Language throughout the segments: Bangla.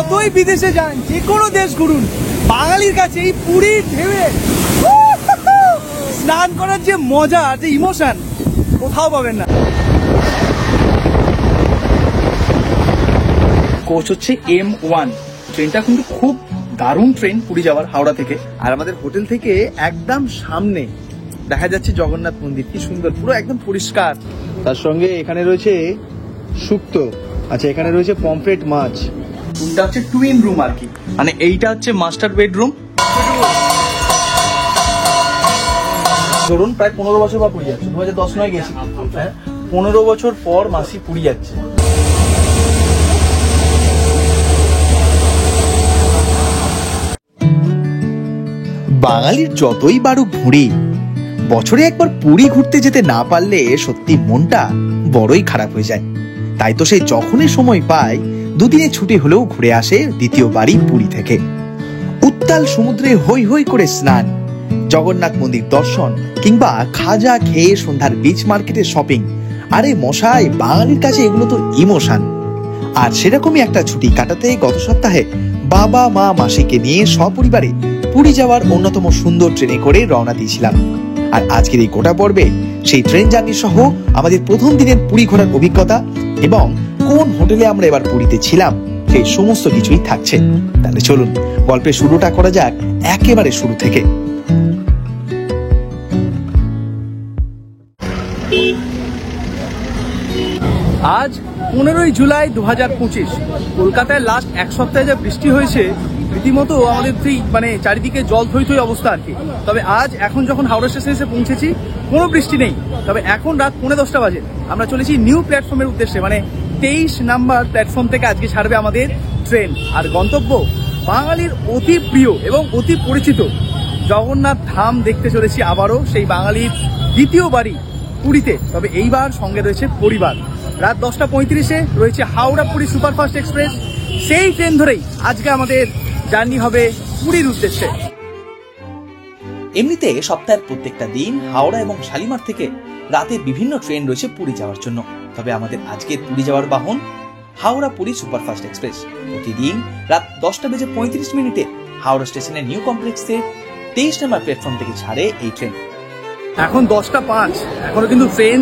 যতই বিদেশে যান, যে কোনো দেশ ঘুরুন, বাঙালির কাছে এই পুরীর ঢেউয়ে স্নান করার যে মজা, যে ইমোশন কোথাও পাবেন না। কোচ হচ্ছে M1, ট্রেনটা কিন্তু খুব দারুণ ট্রেন পুরী যাওয়ার, হাওড়া থেকে। আর আমাদের হোটেল থেকে একদম সামনে দেখা যাচ্ছে জগন্নাথ মন্দির, কি সুন্দর, পুরো একদম পরিষ্কার। তার সঙ্গে এখানে রয়েছে শুক্তো, আচ্ছা এখানে রয়েছে পমফ্রেট মাছ। রুমটা হচ্ছে টুইন রুম আর কি, মানে এইটা হচ্ছে মাস্টার বেডরুম। ধরুন প্রায় 15 বছর পর পুরী যাচ্ছে, 2010 গেছি, 15 বছর পর মাসি পুরী যাচ্ছে। বাঙালির যতই বাড়ুক ভুঁড়ি, বছরে একবার পুরী ঘুরতে যেতে না পারলে সত্যি মনটা বড়ই খারাপ হয়ে যায়। তাই তো সে যখনই সময় পায় দুদিনে ছুটি হলেও ঘুরে আসে দ্বিতীয়বারই পুরী থেকে। উত্তাল সমুদ্রে হই হই করে স্নান, জগন্নাথ মন্দির দর্শন, কিংবা খাজা খেয়ে সন্ধ্যার বিচ মার্কেটে শপিং। আরে মশাই, বাঙালির কাছে এগুলো তো ইমোশন। আর সেরকমই একটা ছুটি কাটাতে গত সপ্তাহে বাবা মা মাসিকে নিয়ে সপরিবারে পুরী যাওয়ার অন্যতম সুন্দর ট্রেনে করে রওনা দিয়েছিলাম। আর আজকের এই গোটা পর্বে সেই ট্রেন জার্নি সহ আমাদের প্রথম দিনের পুরী ঘোরার অভিজ্ঞতা এবং কোন হোটেলে আমরা এবার পুরীতে ছিলাম, সেই সমস্ত কিছুই থাকছে। তাহলে চলুন গল্পের শুরুটা করা যাক একেবারে শুরু থেকে। আজ 15ই জুলাই 2025। কলকাতায় লাস্ট এক সপ্তাহে যে বৃষ্টি হয়েছে, রীতিমতো আমাদের মানে চারিদিকে জল থই থই অবস্থা আর কি। তবে আজ এখন যখন হাওড়া স্টেশনে এসে পৌঁছেছি, কোনো বৃষ্টি নেই। তবে এখন রাত 10:45 বাজে, আমরা চলেছি নিউ প্ল্যাটফর্মের উদ্দেশ্যে, মানে 23 নাম্বার প্ল্যাটফর্ম থেকে আজকে ছাড়বে আমাদের ট্রেন। আর গন্তব্য বাঙালির অতি প্রিয় এবং অতি পরিচিত জগন্নাথ ধাম দেখতে চলেছি আবারও, সেই বাঙালির দ্বিতীয় বাড়ি পুরীতে। তবে এইবার সঙ্গে রয়েছে পরিবার। রাত 10:35-এ রয়েছে হাওড়া পুরী সুপারফাস্ট এক্সপ্রেস। সেই ট্রেন ধরেই আজকে আমাদের জার্নি হবে পুরীর উদ্দেশ্যে। এমনিতে সপ্তাহের প্রত্যেকটা দিন হাওড়া এবং শালিমার থেকে রাতে বিভিন্ন ট্রেন রয়েছে পুরী যাওয়ার জন্য। তবে আমাদের আজকের পুরী যাওয়ার বাহন হাওড়া পুরী সুপারফাস্ট এক্সপ্রেস। প্রতিদিন রাত 10:35 হাওড়া স্টেশনের নিউ কমপ্লেক্সে 23 নম্বর প্ল্যাটফর্ম থেকে ছাড়ে এই ট্রেন। এখন 10:05, এখনো কিন্তু ট্রেন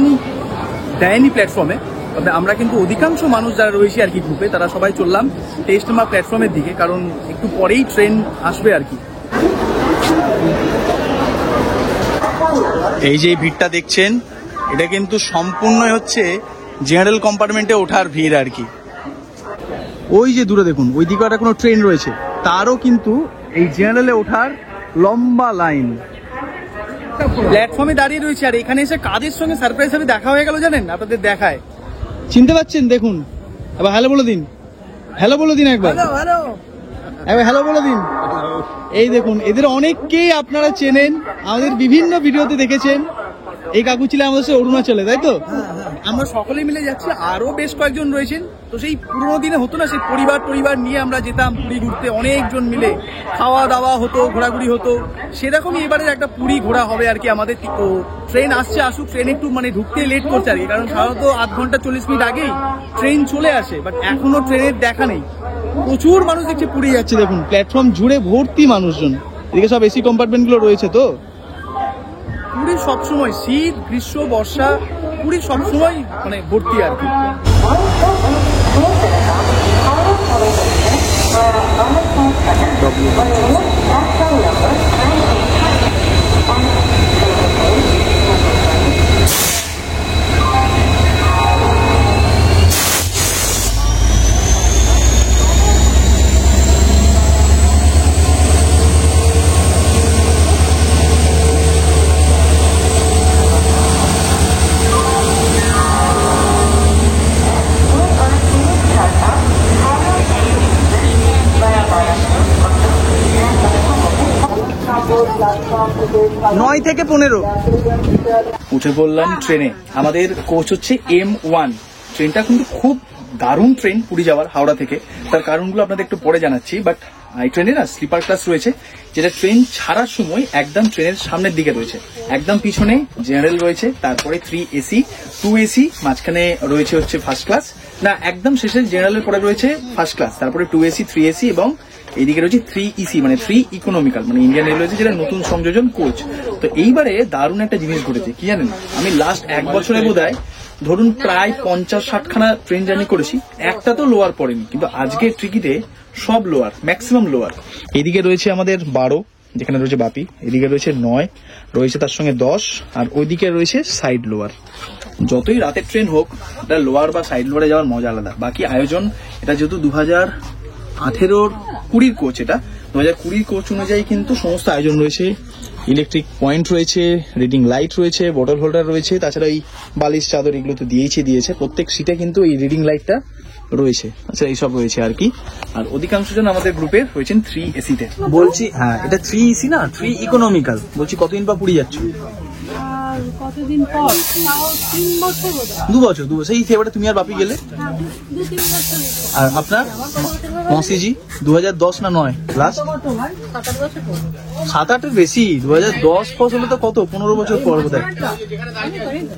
দেয়নি প্ল্যাটফর্মে। তবে আমরা কিন্তু অধিকাংশ মানুষ যারা রয়েছে আর কি গ্রুপে, তারা সবাই চললাম 23 নম্বর প্ল্যাটফর্মের দিকে, কারণ একটু পরেই ট্রেন আসবে আর কি। এই যে ভিড়টা দেখছেন, এটা কিন্তু সম্পূর্ণ হচ্ছে জেনারেল কম্পার্টমেন্টে ওঠার ভিড় আর কি। ওই যে দূরে দেখুন, ওই দিকে একটা কোনো ট্রেন রয়েছে, তারও কিন্তু এই জেনারেলে ওঠার লম্বা লাইন। প্ল্যাটফর্মে দাঁড়িয়ে রয়েছে, আর এখানে এসে কাদের সঙ্গে সারপ্রাইজ ভাবে দেখা হয়ে গেল জানেন? আপনাদের দেখায়, চিনতে পারছেন? দেখুন, এবার হ্যালো বলে দিন, হ্যালো বলে দিন, একবার এবার হ্যালো বলে দিন। এই দেখুন, এদের অনেককেই আপনারা চেনেন, আমাদের বিভিন্ন ভিডিওতে দেখেছেন। এই কাকু ছিলেন আমাদের সাথে অরুণাচলে, তাই তো? আমরা সকলে মিলে যাচ্ছি, আরো বেশ কয়েকজন রয়েছেন। তো সেই পুরোনো দিনে হতো না, সেই পরিবার নিয়ে আমরা যেতাম পুরী ঘুরতে, অনেকজন মিলে খাওয়া দাওয়া হতো, ঘোরাঘুরি হতো। সেরকমই এবারে একটা পুরী ঘোরা হবে আর কি আমাদের। তো ট্রেন আসছে, আসুক। ট্রেন একটু মানে ঢুকতে লেট করছে আর কি, কারণ সাধারণত 8 ঘন্টা 40 মিনিট আগেই ট্রেন চলে আসে, বাট এখনো ট্রেনের দেখা নেই। প্রচুর মানুষ দেখছে পুরী যাচ্ছে, দেখুন প্ল্যাটফর্ম জুড়ে ভর্তি মানুষজন। এদিকে সব এসি কম্পার্টমেন্ট গুলো রয়েছে। তো পুরী সবসময় শীত, গ্রীষ্ম, বর্ষা, পুরী সবসময় মানে ভর্তি আর কি। নয় থেকে 15 উঠে পড়লাম ট্রেনে। আমাদের কোচ হচ্ছে M1। ট্রেনটা কিন্তু খুব দারুণ ট্রেন পুরী যাওয়ার, হাওড়া থেকে। তার কারণগুলো আপনাদের একটু পরে জানাচ্ছি। বাট এই ট্রেনে না স্লিপার ক্লাস রয়েছে, যেটা ট্রেন ছাড়ার সময় একদম ট্রেনের সামনের দিকে রয়েছে। একদম পিছনে জেনারেল রয়েছে, তারপরে 3 AC, 2 AC, মাঝখানে রয়েছে হচ্ছে ফার্স্ট ক্লাস, না, একদম শেষে জেনারেলের পরে রয়েছে ফার্স্ট ক্লাস, তারপরে 2AC 3AC এবং এইদিকে রয়েছে 3EC মানে 3 ইকোনমিক্যাল মানে ইন্ডিয়ান রেলওয়ে যেটা নতুন সংযোজন কোচ। তো এইবারে দারুণ একটা জিনিস ঘটেছে, কি জানেন, আমি লাস্ট 1 বছরে বোধহয় ধরুন প্রায় 50-60 খানা ট্রেন জার্নি করেছি, একটা তো লোয়ার পড়েনি, কিন্তু আজকে ট্রিকিতে সব লোয়ার, ম্যাক্সিমাম লোয়ার। এদিকে রয়েছে আমাদের 12 যেখানে রয়েছে বাপি, এদিকে রয়েছে 9, রয়েছে তার সঙ্গে 10, আর ওইদিকে রয়েছে সাইড লোয়ার। যতই রাতের ট্রেন হোক, এটা লোয়ার বা সাইড লোয়ারে যাওয়ার মজা আলাদা। বাকি আয়োজন, এটা যেহেতু 2018-20 কোচ, এটা 2020 কোচ অনুযায়ী কিন্তু সমস্ত আয়োজন রয়েছে, ইলেকট্রিক পয়েন্ট রয়েছে, রিডিং লাইট রয়েছে, বটল হোল্ডার রয়েছে, তাছাড়া এই বালিশ চাদর এগুলো তো দিয়েছে, প্রত্যেক সিটে কিন্তু এই রিডিং লাইটটা রয়েছে, আচ্ছা এইসব রয়েছে আর কি। আর অধিকাংশ জন আমাদের গ্রুপের রয়েছেন 3AC তে। বলছি হ্যাঁ, এটা 3EC না 3 ইকোনমিক্যাল। বলছি কতদিন পর পুরী যাচ্ছ? কতদিন পর? তাও 3 বছর বোধ হয়। 2 বছর এই সেবারে তুমি আর বাপি গেলে। 2-3 বছর। আর আপনার মসিজি 2010 না 9 লাস্ট? 7-8 বছর পর। 7-8 বেশি, 2010 পর হলে তো কত 15 বছর পর বোধ হয়।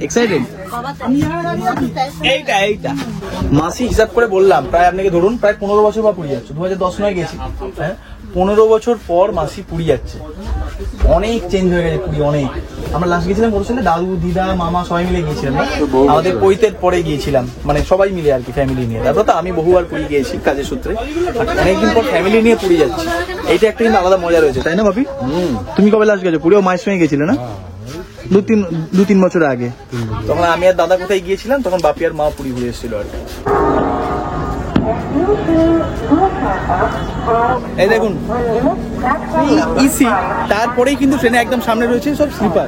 এক্সাইটেড? এইটা মাসি হিসাব করে বললাম, প্রায় আপনাকে ধরুন প্রায় 15 বছর পর পুরী যাচ্ছে। 2010 নয় গেছি, হ্যাঁ 15 বছর পর মাসি পুরী যাচ্ছে। অনেক চেঞ্জ হয়ে গেছে পুরী, অনেক। আমরা লাস্ট গেছিলাম ওর সঙ্গে, দাদু দিদা মামা সবাই মিলে গিয়েছিলাম, আমাদের পৈতের পরে গিয়েছিলাম, মানে সবাই মিলে আর কি, ফ্যামিলি নিয়ে। তারপর তো আমি বহুবার পুরী গিয়েছি কাজের সূত্রে, অনেকদিন পর ফ্যামিলি নিয়ে পুরী যাচ্ছি। এইটা একটা কিন্তু আলাদা মজা রয়েছে, তাই না বাপি? তুমি কবে লাস্ট গেছো পুরীও? মায়ের সঙ্গে গেছিলে না 2-3 বছর আগে? তখন আমি আর দাদা কোথায় গিয়েছিলাম, তখন বাপি আর মা পুরী ঘুরে এসেছিল আর কি। এই দেখুন ইসি, তারপরেই কিন্তু ট্রেনে একদম সামনে রয়েছে সব স্লিপার,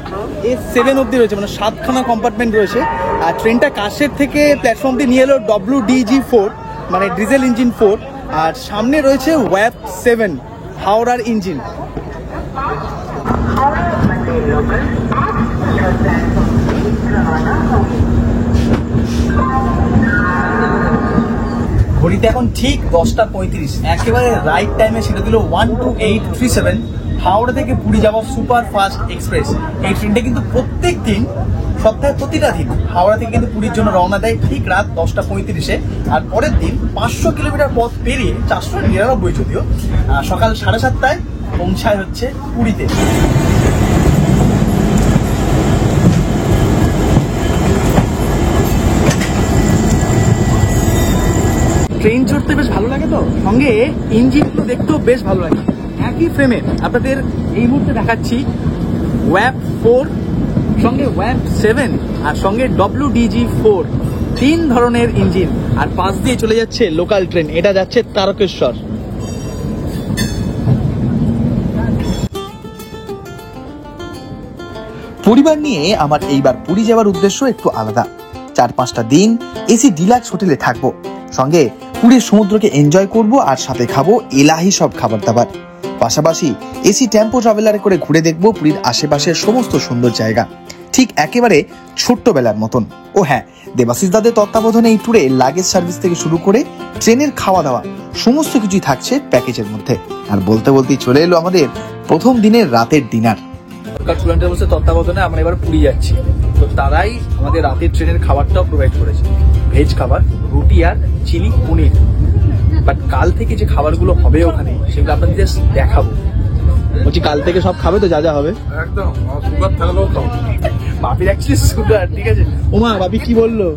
A7 অব্দি রয়েছে, মানে 7খানা কম্পার্টমেন্ট রয়েছে। আর ট্রেনটা কাশের থেকে প্ল্যাটফর্ম দিয়ে নিয়ে এলো WDG4 মানে ডিজেল ইঞ্জিন 4, আর সামনে রয়েছে WAP7 হাওড়ার ইঞ্জিন। ঘড়িতে এখন ঠিক 10:35, একেবারে রাইট টাইমে সেটা দিল 12837 হাওড়া থেকে পুরী যাওয়া সুপার ফাস্ট এক্সপ্রেস। এই ট্রেনটা কিন্তু প্রত্যেক দিন সপ্তাহের প্রতিটা দিন হাওড়া থেকে কিন্তু পুরীর জন্য রওনা দেয় ঠিক রাত 10:35-এ, আর পরের দিন 500 কিলোমিটার পথ পেরিয়ে 499 যদিও সকাল 7:30টায় পৌঁছায় হচ্ছে পুরীতে। ট্রেন চড়তে বেশ ভালো লাগে, তো সঙ্গে ইঞ্জিনগুলো দেখতেও বেশ ভালো লাগে। একই ফ্রেমে আপনাদের এই মুহূর্তে দেখাচ্ছি WAP4, সঙ্গে WAP7 আর সঙ্গে WDG4, 3 ধরনের ইঞ্জিন। আর পাশ দিয়ে চলে যাচ্ছে লোকাল ট্রেন, এটা যাচ্ছে তারকেশ্বর। পরিবার নিয়ে আমার এইবার পুরী যাওয়ার উদ্দেশ্য একটু আলাদা। 4-5টা দিন এসি ডিলাক্স হোটেলে থাকবো, সঙ্গে পুরীর সমুদ্রকে এনজয় করব, আর সাথে খাবো এলাহি সব খাবার দাবার। পাশাপাশি এসি টেম্পো ট্রাভেলারে করে ঘুরে দেখবো পুরীর আশেপাশের সমস্ত সুন্দর জায়গা, ঠিক একেবারে ছোট্টবেলার মতন। ও হ্যাঁ, দেবাশিস দাদের তত্ত্বাবধানে এই ট্যুরে লাগেজ সার্ভিস থেকে শুরু করে ট্রেনের খাওয়া দাওয়া সমস্ত কিছুই থাকছে প্যাকেজের মধ্যে। আর বলতে বলতেই চলে এলো আমাদের প্রথম দিনের রাতের ডিনার। স্টুডেন্টের তত্ত্বাবধানে আমরা এবার পুরী যাচ্ছি, তো তারাই আমাদের রাতের ট্রেনের খাবারটাও প্রোভাইড করেছে, ভেজ খাবার, রুটি আর চিলি পনির। বাট কাল থেকে যে খাবারগুলো হবে ওখানে সেগুলো আপনাদের জাস্ট দেখাবো। বলছি কাল থেকে সব খাবে তো, যা যা হবে একদম সুগার থাকলেও খাও। বাপির অ্যাকচুয়ালি সুগার, ঠিক আছে। ওমা বাপি কি বললো?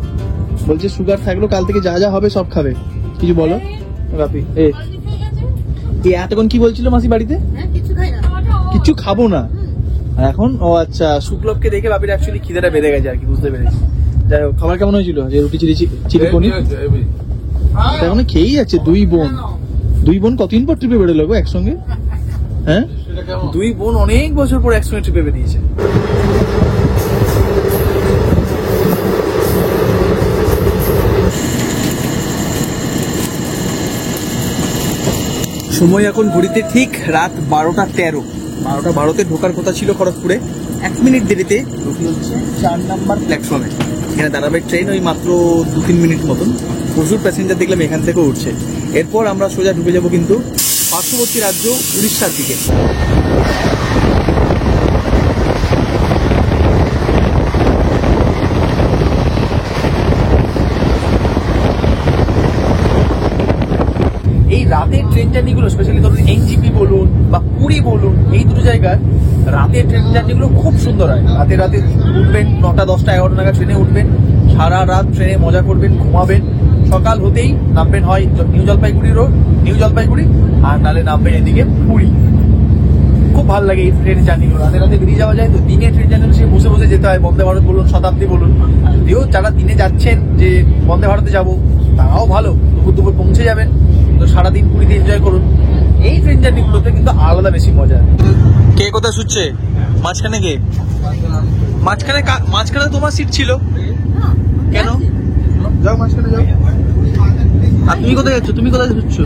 বলছে সুগার থাকলেও কাল থেকে যা যা হবে সব খাবে। কিছু বলো বাপি। এতক্ষণ কি বলছিল মাসি বাড়িতে? কিছু খাবো না এখন। ও আচ্ছা, শুক্লবকে দেখে বাপির অ্যাকচুয়ালি খিদেটা বেড়ে গেছে আর কি, বুঝতে পেরেছি। যাই হোক, খাবার কেমন হয়েছিল? যে রুটি চিলি পনির এখন খেয়েই যাচ্ছে। দুই বোন কতদিন পর ট্রিপে বেরোলো গো একসঙ্গে? হ্যাঁ, 2 বোন অনেক বছর পর একসঙ্গে ট্রিপে বেরিয়েছে। সময় এখন ঘড়িতে ঠিক রাত 12:13। 12:12 ঢোকার কথা ছিল খড়গপুরে, 1 মিনিট দেরিতে ঢুকি হচ্ছে 4 নম্বর প্ল্যাটফর্মে। এখানে দাঁড়াবে ট্রেন ওই মাত্র 2-3 মিনিট মতন। প্রচুর প্যাসেঞ্জার দেখলাম এখান থেকেও উঠছে। এরপর আমরা সোজা ঢুকে যাবো কিন্তু পার্শ্ববর্তী রাজ্য উড়িষ্যার দিকে। রাতের ট্রেন জার্নিগুলো স্পেশালি ধরুন এনজিপি বলুন বা পুরী বলুন, এই দুটো জায়গার রাতের ট্রেন জার্নিগুলো খুব সুন্দর হয়। রাতে রাতে উঠবেন, 9টা 10টা 11টা নাগাদ ট্রেনে উঠবেন, সারা রাত ট্রেনে মজা করবেন, ঘুমাবেন, সকাল হতেই নামবেন হয় new Jalpaiguri road, new Jalpaiguri, আর নালে নামবেন এদিকে পুরী। খুব ভালো লাগে এই ট্রেন জার্নিগুলো। রাতে রাতে বেরিয়ে যাওয়া যায় তো, দিনে ট্রেন জার্নি সে বসে বসে যেতে হয়, বন্দে ভারত বলুন, শতাব্দী বলুন। যদিও যারা দিনে যাচ্ছেন যে বন্দে ভারতে যাবো, তারাও ভালো, দুপুর দুপুর পৌঁছে যাবেন, তো সারাদিন পুরীতে এনজয় করুন। এই ট্রেন জার্নিগুলোতে কিন্তু আলাদা বেশি মজা। কে কোথায় শুচ্ছে? মাঝখানে কে? মাঝখানে তোমার সিট ছিল কেন? যাও মাঝখানে যাও। আর তুমি কোথায় যাচ্ছ? তুমি কোথায় শুচ্ছ?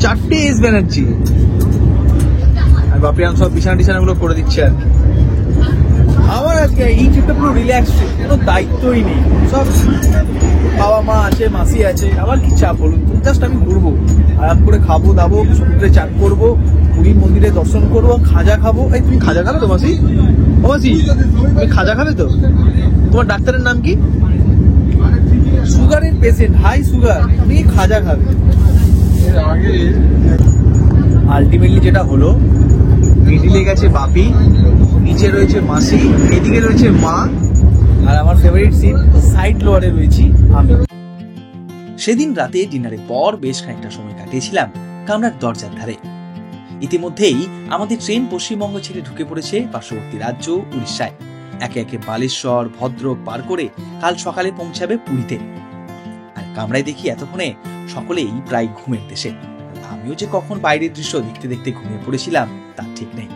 4টে এস ব্যানার্জি। আর বাপিয়ান সব বিছানা করে দিচ্ছে আর কি। আমার আজকে এই ট্রিপটা পুরো রিল্যাক্স, কোনো দায়িত্বই নেই। সব বাবা মা আছে, মাসি আছে, আমার কি চাপ বলুন? জাস্ট আমি ঘুরবো, আরাম করে খাবো দাবো, সমুদ্রে চান করবো, পুরী মন্দিরে দর্শন করবো, খাজা খাবো। এই তুমি খাজা খাবে তো মাসি? ও মাসি, তুমি খাজা খাবে তো? তোমার ডাক্তারের নাম কি? সুগারের পেশেন্ট, হাই সুগার, তুমি খাজা খাবে। আলটিমেটলি যেটা হলো, মিডিলে গেছে বাপি, নিচে রয়েছে মাসি, এদিকে রয়েছে মা, আর আমার ফেভারিট সিট সাইড লোয়ারে রয়েছি আমি। সেদিন রাতে ডিনারের পর বেশ খানিকটা সময় কাটিয়েছিলাম কামরার দরজার ধারে। ইতিমধ্যেই আমাদের ট্রেন পশ্চিমবঙ্গ ছেড়ে ঢুকে পড়েছে পার্শ্ববর্তী রাজ্য উড়িষ্যায়। একে একে বালেশ্বর, ভদ্রক পার করে কাল সকালে পৌঁছাবে পুরীতে। আর কামরায় দেখি এতক্ষণে সকলেই প্রায় ঘুমের দেশে। আমিও যে কখন বাইরের দৃশ্য দেখতে দেখতে ঘুমিয়ে পড়েছিলাম তা ঠিক নেই।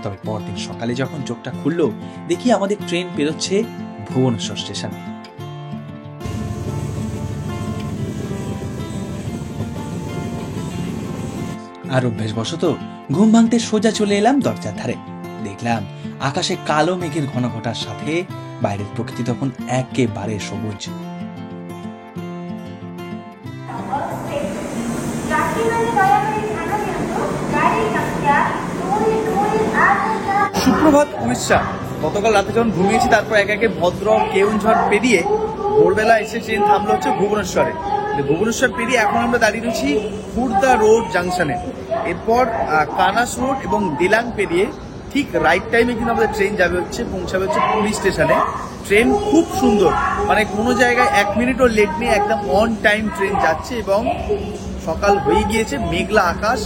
তবে পরদিন সকালে যখন চোখটা খুললো, দেখি আমাদের ট্রেন বেরোচ্ছে ভুবনেশ্বর স্টেশন। আর অভ্যেসবশত ঘুম ভাঙতে সোজা চলে এলাম দরজার ধারে। দেখলাম আকাশে কালো মেঘের ঘন ঘটার সাথে বাইরের প্রকৃতি তখন একেবারে সবুজ। সুপ্রভাত উড়িষ্যা। গতকাল রাতে যখন ঘুমিয়েছি, তারপর একে একে ভদ্রক, কেউনঝড় পেরিয়ে ভোরবেলা এসে ট্রেন থামলো হচ্ছে ভুবনেশ্বরে। ভুবনেশ্বর পেরিয়ে এখন আমরা দাঁড়িয়ে রয়েছি খুর্দা রোড জাংশনে। এরপর কানাস রোড এবং দিলাং পেরিয়ে ঠিক রাইট টাইমে কিন্তু আমাদের ট্রেন যাবে হচ্ছে, পৌঁছাবে হচ্ছে পুরী স্টেশনে। ট্রেন খুব সুন্দর, মানে কোনো জায়গায় 1 মিনিটও লেট নেই, একদম অন টাইম ট্রেন যাচ্ছে। এবং সকাল হয়ে গিয়েছে, মেঘলা আকাশ,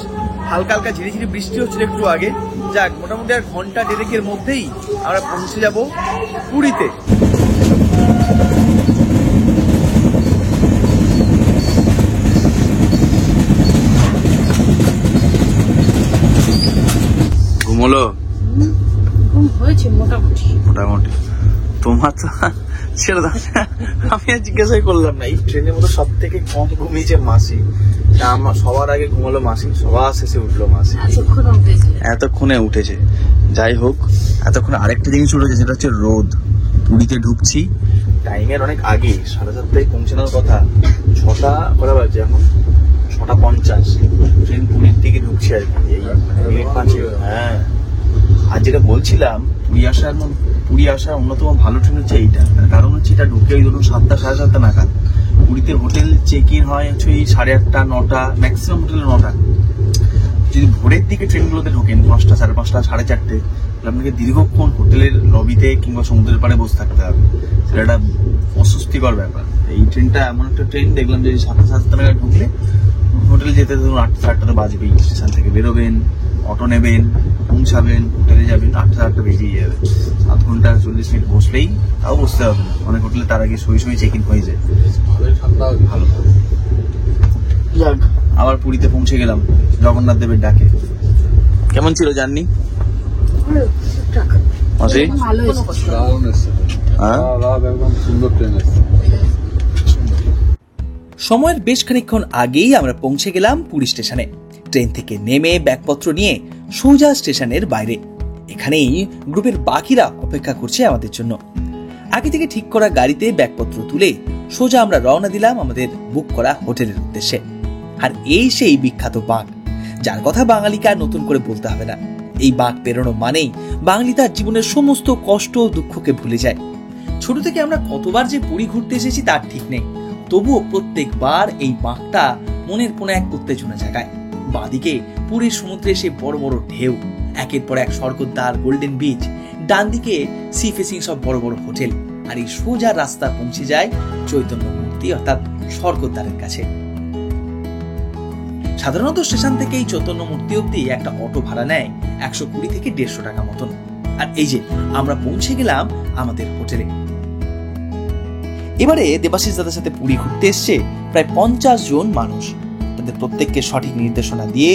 হালকা হালকা ঝিরিঝিরি বৃষ্টি হচ্ছিল একটু আগে। যাক, মোটামুটি আর ঘন্টা দেড়েকের মধ্যেই আমরা পৌঁছে যাব পুরীতে। ঘুমলো হয়েছে মোটামুটি। মোটামুটি তোমার তো ছেড়ে দাও। আমি আর জিজ্ঞাসাই করলাম না। এই ট্রেনের মধ্যে সব থেকে কম ঘুমিয়েছে মাসি। আমার সবার আগে ঘুমালো মাসি, সবার শেষে উঠলো মাসি। এতক্ষণে উঠেছে। যাই হোক, এতক্ষণে আরেকটা জিনিস উঠেছে, সেটা হচ্ছে রোদ। পুরীতে ঢুকছি টাইমের অনেক আগে, 7:30টায় পৌঁছানোর কথা। 6টা কটা বাজে এখন? 6:50। ট্রেন পুরীর দিকে ঢুকছি আর কি, এই মিনিট 5। হ্যাঁ, আর যেটা বলছিলাম, পুরী আসার অন্যতম ভালো ট্রেন হচ্ছে এইটা। কারণ হচ্ছে এটা ঢুকে ওই ধরুন 7টা 7:30 নাগাদ। পুরীতে হোটেল চেক ইন হয় হচ্ছে ওই 8:30 9টা, ম্যাক্সিমাম হোটেলে 9টা। যদি ভোরের দিকে ট্রেনগুলোতে ঢোকেন 5টা 5:30 4:30, আপনাকে দীর্ঘক্ষণ হোটেলের লবিতে কিংবা সমুদ্রের পাড়ে বসে থাকতে হবে। সেটা একটা অস্বস্তিকর ব্যাপার। এই ট্রেনটা এমন একটা ট্রেন, দেখলাম যে 7টা 7:30 নাগাদ ঢুকলে হোটেলে যেতে ধরুন 8টা 8টা বাজবেই। স্টেশন থেকে বেরোবেন, অটো নেবেন, পৌঁছাবেন, হোটেলে যাবেন, 8টা বেরিয়ে যাবে। 7 ঘন্টা 40 মিনিট বসলেই, তাও বসতে হবে না। অনেক হোটেলে তার আগে সই চেক ইন হয়ে যায়। ভালো। আবার পুরীতে পৌঁছে গেলাম জগন্নাথ দেবের ডাকে। কেমন ছিল জার্নি? সময়ের বেশ খানিকক্ষণ আগেই আমরা পৌঁছে গেলাম পুরী স্টেশনে। ট্রেন থেকে নেমে ব্যাগপত্র নিয়ে সোজা স্টেশনের বাইরে। এখানেই গ্রুপের বাকিরা অপেক্ষা করছে আমাদের জন্য। আগে থেকে ঠিক করা গাড়িতে ব্যাগপত্র তুলে সোজা আমরা রওনা দিলাম আমাদের বুক করা হোটেলের উদ্দেশ্যে। আর এই সেই বিখ্যাত বাঁক, যার কথা বাঙালিকে আর নতুন করে বলতে হবে না। এই বাঁক পেরোনো মানেই বাঙালি তার জীবনের সমস্ত কষ্ট ও দুঃখকে ভুলে যায়। ছোট থেকে আমরা কতবার যে পুরী ঘুরতে এসেছি তার ঠিক নেই। তবুও প্রত্যেকবার এই বাঁকটা মনের কোণে এক উত্তেজনা জাগায়। বাঁদিকে পুরীর সমুদ্রে সে বড় বড় ঢেউ, একের পর এক স্বর্গদ্বার, গোল্ডেন বিচ, ডান দিকে সি ফেসিং সব বড় বড় হোটেল, আর এই সোজা রাস্তা পৌঁছে যায় চৈতন্য মূর্তি অর্থাৎ স্বর্গদ্বারের কাছে। সাধারণত স্টেশন থেকে এই চৈতন্য মূর্তি অব্দি একটা অটো ভাড়া নেয় 120 থেকে 150 টাকা মতন। আর এই যে আমরা পৌঁছে গেলাম আমাদের হোটেলে। এবারে দেবাশিস দাদার সাথে পুরী ঘুরতে এসছে প্রায় 50 জন মানুষ। তাদের প্রত্যেককে সঠিক নির্দেশনা দিয়ে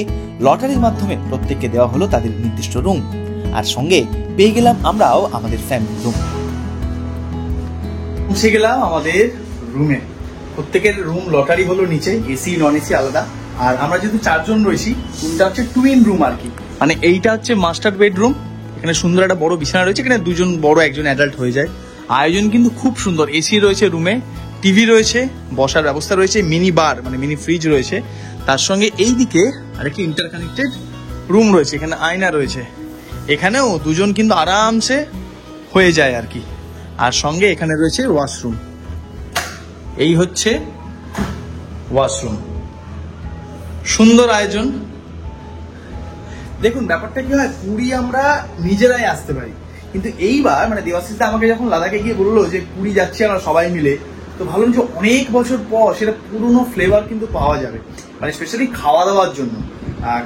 লটারির মাধ্যমে প্রত্যেককে দেওয়া হলো তাদের নির্দিষ্ট রুম, আর সঙ্গে পেয়ে গেলাম আমরাও আমাদের ফ্যামিলি রুম। পৌঁছে গেলাম আমাদের রুমে। প্রত্যেকের রুম লটারি হলো নিচে, এসি নন এসি আলাদা। আর আমরা যেহেতু 4 জন রয়েছি, রুমটা হচ্ছে টুইন রুম আর কি। মানে এইটা হচ্ছে মাস্টার বেডরুম, এখানে সুন্দর একটা বড় বিছানা রয়েছে, এখানে 2 জন বড় 1 জন অ্যাডাল্ট হয়ে যায়। আয়োজন কিন্তু খুব সুন্দর, এসি রয়েছে রুমে, টিভি রয়েছে, বসার ব্যবস্থা রয়েছে, মিনি বার মানে মিনি ফ্রিজ রয়েছে। তার সঙ্গে এই দিকে আরেকটি ইন্টারকানেক্টেড রুম রয়েছে, এখানে আয়না রয়েছে, এখানেও 2 জন কিন্তু আরামসে হয়ে যায় আর কি। আর সঙ্গে এখানে রয়েছে ওয়াশরুম, এই হচ্ছে ওয়াশরুম। সুন্দর আয়োজন। দেখুন ব্যাপারটা কি হয়, পুরী আমরা নিজেরাই আসতে পারি, কিন্তু এইবার মানে দেবাশিস দা আমাকে যখন লাদাখে গিয়ে বললো যে পুরী যাচ্ছি আমরা সবাই মিলে, তো ভাবলাম যে অনেক বছর পর সেটা পুরনো ফ্লেভার কিন্তু পাওয়া যাবে, মানে স্পেশালি খাওয়া দাওয়ার জন্য।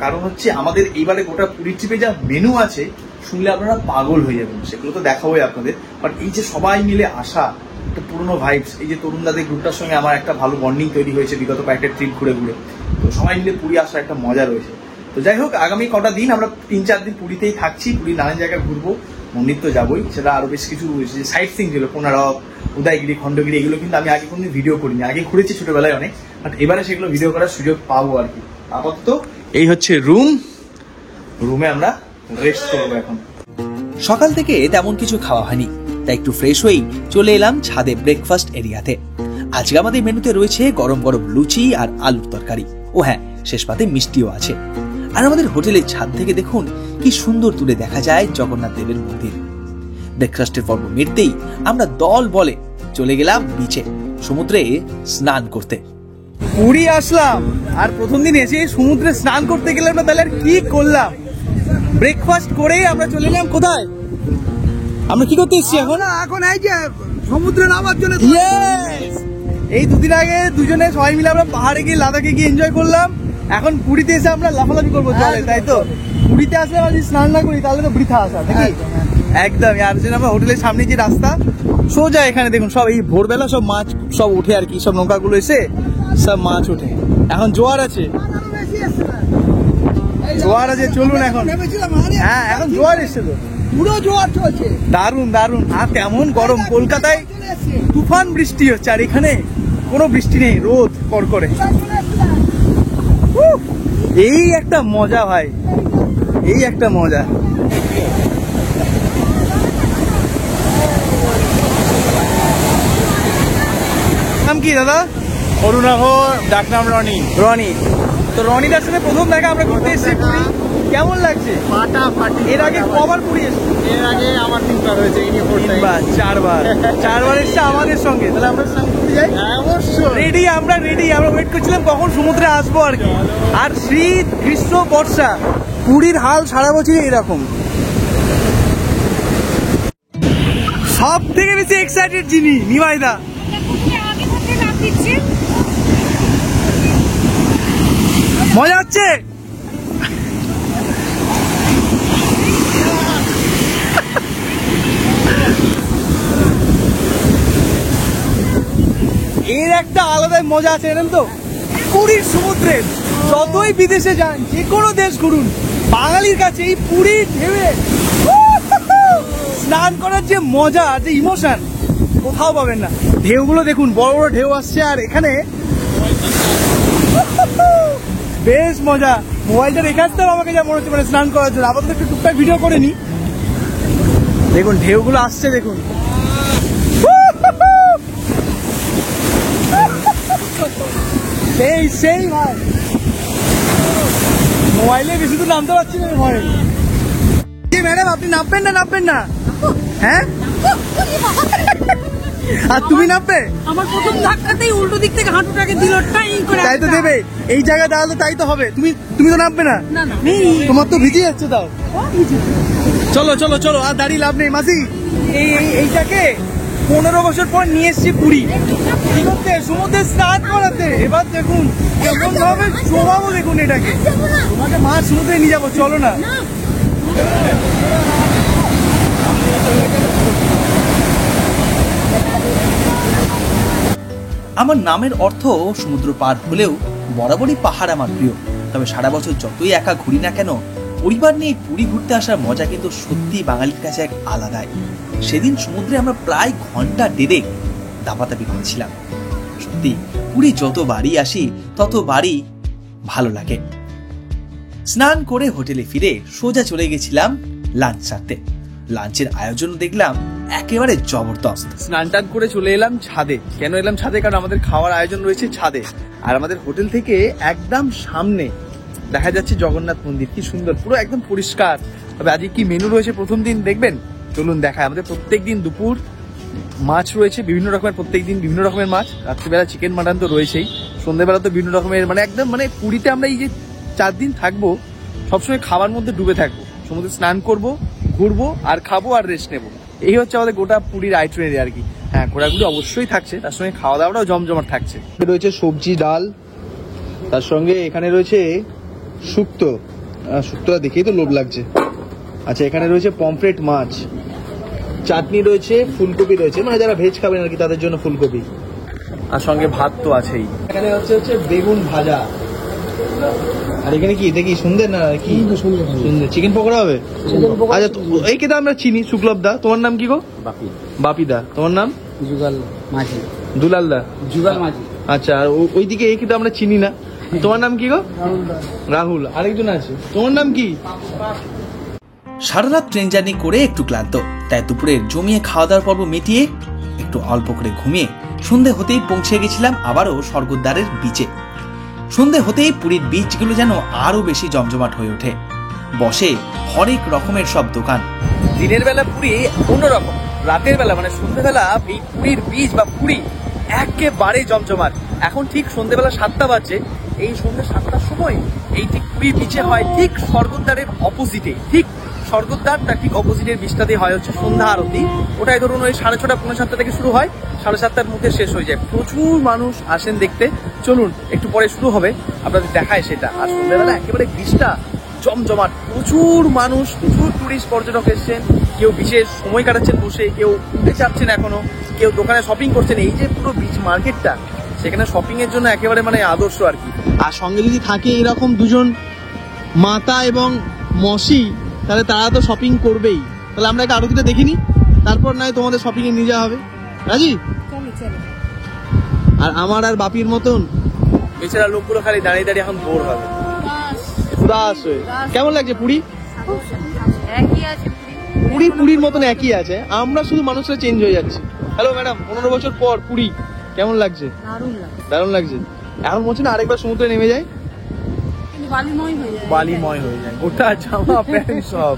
কারণ হচ্ছে আমাদের এইবারে গোটা পুরী ট্রিপে যা মেনু আছে শুনলে আপনারা পাগল হয়ে যাবেন, সেগুলো তো দেখাবোই আপনাদের। বাট এই যে সবাই মিলে আসা একটা পুরনো ভাইবস, এই যে তরুণ দাদের গ্রুপটার সঙ্গে আমার একটা ভালো বন্ডিং তৈরি হয়েছে বিগত কয়েকটা ট্রিপ ঘুরে ঘুরে, তো সবাই মিলে পুরী আসার একটা মজা রয়েছে। তো যাই হোক, আগামী কটা দিন আমরা 3-4 দিন পুরীতেই থাকছি, পুরী নানান জায়গায় ঘুরবো, মন্দির তো যাবোই, সেটা আরো বেশ কিছু সাইট সিং ছিল, কোনারক, উদয়গিরি, খণ্ডগিরি, এগুলো কিন্তু আমি আগে কোনোদিন ভিডিও করিনি, আগে ঘুরেছি ছোটবেলায় অনেক, বাট এবারে সেগুলো ভিডিও করার সুযোগ পাবো আর কি। আপাতত এই হচ্ছে রুম, রুমে আমরা রেস্ট করবো এখন। সকাল থেকে তেমন কিছু খাওয়া হয়নি, তাই একটু ফ্রেশ হয়েই চলে এলাম ছাদে ব্রেকফাস্ট এরিয়াতে। আজকে আমাদের মেনুতে রয়েছে গরম গরম লুচি আর আলুর তরকারি, ও হ্যাঁ শেষ পাতে মিষ্টিও আছে। আর আমাদের হোটেলের ছাদ থেকে দেখুন কি সুন্দর দূরে দেখা যায় জগন্নাথ দেবের মন্দির। ব্রেকফাস্টের পর্ব মিটতেই আমরা দল বলে চলে গেলাম বিচে, সমুদ্রে স্নান করতে। পুরী আসলাম আর প্রথম দিন এসে সমুদ্রে স্নান করতে গেলাম না, তাহলে আর কি করলাম। ব্রেকফাস্ট করেই আমরা চলে এলাম কোথায়, আমরা কি করতে এসেছি এখন? এখন এই যে সমুদ্রে নামার জন্য এই 2 দিন আগে দুজনে সবাই মিলে আমরা পাহাড়ে গিয়ে লাদাখে গিয়ে এনজয় করলাম, এখন পুরীতে এসে আমরা লাফালাফি করবো জলে, তাই তো? পুরীতে আসলে আমরা যদি স্নান না করি তাহলে তো বৃথা আসা, নাকি? একদম। আর যেন আমরা হোটেলের সামনে যে রাস্তা সোজা, এখানে দেখুন সব এই ভোরবেলা সব মাছ সব ওঠে আর কি, সব নৌকাগুলো এসে সব মাছ ওঠে। এখন জোয়ার আছে, জোয়ার আছে, চলুন এখন। হ্যাঁ এখন জোয়ার এসছে তো, পুরো জোয়ার চলছে, দারুন দারুন। আর কেমন গরম, কলকাতায় তুফান বৃষ্টি হচ্ছে আর এখানে কোনো বৃষ্টি নেই, রোদ কড়কড়ে। এই একটা মজা ভাই, এই একটা মজা। নাম কি দাদা? অরুণাঘর, ডাকনাম রনি। রনি। তো রনিদার সাথে প্রথম দেখা আমরা ঘুরতে এসেছি পুরী, কেমন লাগছে? ফাটাফাটি। এর আগে কবার পুরী এসেছি? এর আগে আমার 3বার হয়েছে, ইনি 3বার, 4বার এসছে আমাদের সঙ্গে। তাহলে আমরা স্নান করতে যাই? অবশ্যই রেডি, আমরা রেডি। আমরা ওয়েট করছিলাম কখন সমুদ্রে আসবো আর কি। আর শীত, গ্রীষ্ম, বর্ষা, পুরীর হাল সারা বছরই এরকম। সব থেকে বেশি এক্সাইটেড যিনি, নিমাইদা। মজা হচ্ছে? এর একটা আলাদাই মজা আছে, জানেন তো? পুরীর সমুদ্রের যতই বিদেশে যান, যে কোনো দেশ ঘুরুন, বাঙালির কাছে এই পুরীর ঢেউয়ে স্নান করার যে মজা, যে ইমোশন কোথাও পাবেন না। ঢেউগুলো দেখুন, বড় বড় ঢেউ আসছে, আর এখানে বেশ মজা। মোবাইলটা রেখে আসতাম আমাকে যা মনে হচ্ছে, মানে স্নান করার জন্য। আপাতত একটু টুকটাক ভিডিও করে নি। দেখুন ঢেউগুলো আসছে, দেখুন। সেই সেই ভাই, মোবাইলে বেশি দূর নামতে পারছি না ভয়। ম্যাডাম আপনি নামবেন না? হ্যাঁ আর তুমি নামবে? আমার প্রথম ধাক্কাতেই উল্টো দিক থেকে হাঁটুটাকে দিল টাই করে। তাই তো দেবে, এই জায়গায় দাঁড়ালে তাই তো হবে। তুমি তো নামবে না? না না তোমার তো ভিজে যাচ্ছে। তাও চলো চলো চলো, আর দাঁড়িয়ে লাভ নেই মাসি। এইটাকে 15 বছর পর নিয়ে এসছি পুরী, কি করতে? সমুদ্রে স্নান করাতে। এবার দেখুন কেমন ভাবে শোভাবো, দেখুন এটাকে। তোমাকে মা সমুদ্রে নিয়ে যাবো, চলো না। আমার নামের অর্থ সমুদ্র পার হলেও বরাবরই পাহাড় আমার প্রিয়। তবে সারা বছর যতই একা ঘুরি না কেন, পরিবার নিয়ে পুরী ঘুরতে আসার মজা কিন্তু সত্যি বাঙালির কাছে এক আলাদাই। সেদিন সমুদ্রে আমরা প্রায় ঘন্টা দেড়েক দাপাদাপি করেছিলাম। সত্যি পুরী যত বাড়ি আসি তত বাড়ি ভালো লাগে। স্নান করে হোটেলে ফিরে সোজা চলে গেছিলাম লাঞ্চ সারতে। লাঞ্চের আয়োজন দেখলাম একেবারে জবরদস্ত। স্নান টান করে চলে এলাম ছাদে। কেন এলাম ছাদে? কারণ আমাদের খাওয়ার আয়োজন রয়েছে ছাদে। আর আমাদের হোটেল থেকে একদম সামনে দেখা যাচ্ছে জগন্নাথ মন্দির। কি সুন্দর, পুরো একদম পরিষ্কার। তবে আজকে কি মেনু রয়েছে প্রথম দিন দেখবেন? চলুন দেখায়। আমাদের প্রত্যেকদিন দুপুর মাছ রয়েছে, বিভিন্ন রকমের, প্রত্যেকদিন বিভিন্ন রকমের মাছ। রাত্রিবেলা চিকেন মাটন তো রয়েছেই, সন্ধ্যেবেলা তো বিভিন্ন রকমের, মানে একদম মানে পুরীতে আমরা এই যে 4 দিন থাকবো সবসময় খাবার মধ্যে ডুবে থাকবো। সমুদ্রে স্নান করবো, ঘুরবো, আর খাবো, আর রেস্ট নেবো। এই হচ্ছে আমাদের গোটা পুরীর আইটিনারি আর কি। হ্যাঁ, ঘোরাঘুরি অবশ্যই থাকছে, তার সঙ্গে খাওয়া দাওয়াটাও জমজমাট থাকছে। রয়েছে সবজি ডাল, তার সঙ্গে এখানে রয়েছে শুক্তো। শুক্তোটা দেখেই তো লোভ লাগছে। আচ্ছা, এখানে রয়েছে পমফ্রেট মাছ, চাটনি রয়েছে, ফুলকপি রয়েছে, মানে যারা ভেজ খাবেন আর কি তাদের জন্য ফুলকপি, আর সঙ্গে ভাত তো আছেই। এখানে হচ্ছে বেগুন ভাজা। আর এখানে কি দেখি সুন্দর না কি? সুন্দর চিকেন পকোড়া হবে। আচ্ছা, এই কেদা আমরা চিনি। শুক্লব দা, তোমার নাম কি গো? বাপি দা। তোমার নাম? যুগাল মাঝি। দুলাল দা। যুগাল মাঝি। আচ্ছা, আর ওইদিকে এই কেদা আমরা চিনি না। তোমার নাম কি গো? রাহুল। আরেকজন আছে, তোমার নাম কি? সারা রাত ট্রেন জার্নি করে একটু ক্লান্ত, তাই দুপুরের জমিয়ে খাওয়া দাওয়ার পর্ব মিটিয়ে একটু অল্প করে ঘুমিয়ে সন্ধে হতেই পৌঁছে গেছিলাম আবারও স্বর্গদ্বারের বিচে। সন্ধে হতেই পুরীর বিচগুলো যেন আরো বেশি জমজমাট হয়ে ওঠে। বসে হরেক রকমের সব দোকান। দিনের বেলা পুরী অন্যরকম, রাতের বেলা মানে সন্ধ্যেবেলা এই পুরীর বিচ বা পুরী একেবারে জমজমাট। এখন ঠিক সন্ধ্যেবেলা 7টা বাজছে। এই সন্ধ্যে 7টার সময় এই ঠিক পুরী বিচে হয় ঠিক স্বর্গদ্বারের অপোজিটে, ঠিক স্বর্গদ্বার তার ঠিক অপোজিটের বিচটাতে হয় হচ্ছে সন্ধ্যা আরতি। ওটাই ধরুন ওই 6:30 পৌনে 7টা থেকে শুরু হয়, 7:30টার মধ্যে শেষ হয়ে যায়। প্রচুর মানুষ আসেন দেখতে। চলুন একটু পরে শুরু হবে, আপনাদের দেখায় সেটা। আর সন্ধ্যাবেলা একেবারে বিচটা জমজমাট, প্রচুর মানুষ, প্রচুর টুরিস্ট পর্যটক এসছেন। কেউ বিচে সময় কাটাচ্ছেন বসে, কেউ উঠে চাপছেন এখনো, কেউ দোকানে শপিং করছেন। এই যে পুরো বিচ মার্কেটটা, সেখানে শপিং এর জন্য একেবারে মানে আদর্শ আর কি। আর সঙ্গে যদি থাকে এরকম দুজন মাতা এবং মসি, তাহলে তারা তো শপিং করবেই। তাহলে আমরা একটা আরতিটা দেখিনি, তারপর নয় তোমাদের শপিং এ নিয়ে যাওয়া হবে। রাজি? আর আমার আর বাপির মতন বেচারা লোকগুলো খালি দাঁড়িয়ে দাঁড়িয়ে এখন বোর হবে। কেমন লাগছে পুরী? পুরীর মতন একই আছে, আমরা শুধু মানুষরা চেঞ্জ হয়ে যাচ্ছে। হ্যালো ম্যাডাম, 15 বছর পর পুরী কেমন লাগছে? দারুণ লাগছে। এখন বলছি না আরেকবার সমুদ্রে নেমে যায়, বালিময় হয়ে যায় গোটা জামা প্যান্ট সব।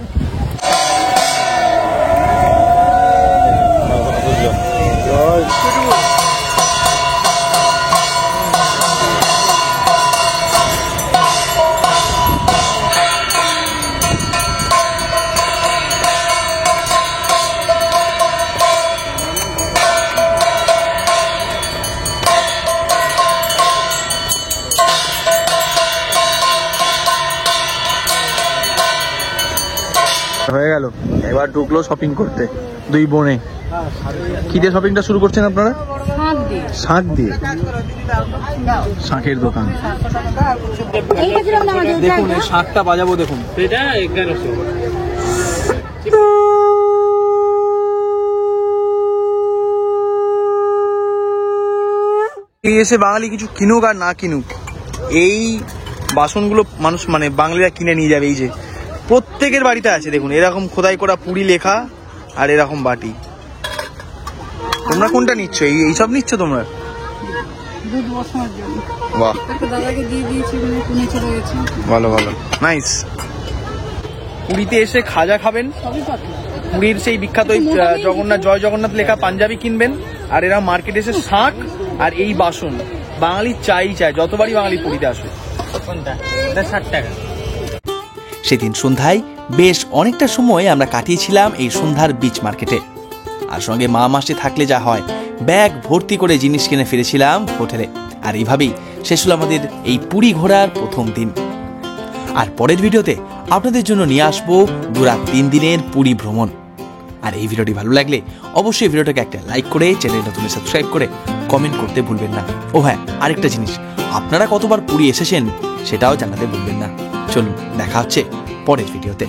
হয়ে গেল, এবার ঢুকলো শপিং করতে দুই বোনে। কি দিয়ে শপিংটা শুরু করছেন আপনারা? শাঁখ দিয়ে। শাঁখের দোকান দেখুন, এই শাঁখটা বাজাবো দেখুন। এটা 1100। এসে বাঙালি কিছু কিনুক আর না কিনুক, এই বাসনগুলো মানুষ মানে বাঙালিরা কিনে নিয়ে যাবে। এই যে প্রত্যেকের বাড়িতে আছে দেখুন, এরকম খোদাই করা পুরী লেখা আর এরকম বাটি। তোমরা কোনটা নিচ্ছ? এইসব নিচ্ছ তোমরা? বাহ, ভালো ভালো, নাইস। পুরীতে এসে খাজা খাবেন, পুরীর সেই বিখ্যাত জগন্নাথ জয় জগন্নাথ লেখা পাঞ্জাবি কিনবেন, আর এরা মার্কেটে এসে শাক আর এই বাসন বাঙালি চাই যতবারই বাঙালি পুরীতে আসুক। কোনটা? এটা 60 টাকা। সেদিন সন্ধ্যায় বেশ অনেকটা সময় আমরা কাটিয়েছিলাম এই সন্ধ্যার বিচ মার্কেটে। আর সঙ্গে মা মাসে থাকলে যা হয়, ব্যাগ ভর্তি করে জিনিস কিনে ফিরেছিলাম হোটেলে। আর এইভাবেই শেষ হলো আমাদের এই পুরী ঘোরার প্রথম দিন। আর পরের ভিডিওতে আপনাদের জন্য নিয়ে আসবো 2 রাত 3 দিনের পুরী ভ্রমণ। আর এই ভিডিওটি ভালো লাগলে অবশ্যই ভিডিওটাকে একটা লাইক করে চ্যানেলটা তুমি সাবস্ক্রাইব করে কমেন্ট করতে ভুলবেন না। ও হ্যাঁ, আরেকটা জিনিস, আপনারা কতবার পুরী এসেছেন সেটাও জানাতে ভুলবেন না। চলুন দেখা হচ্ছে পরের ভিডিওতে।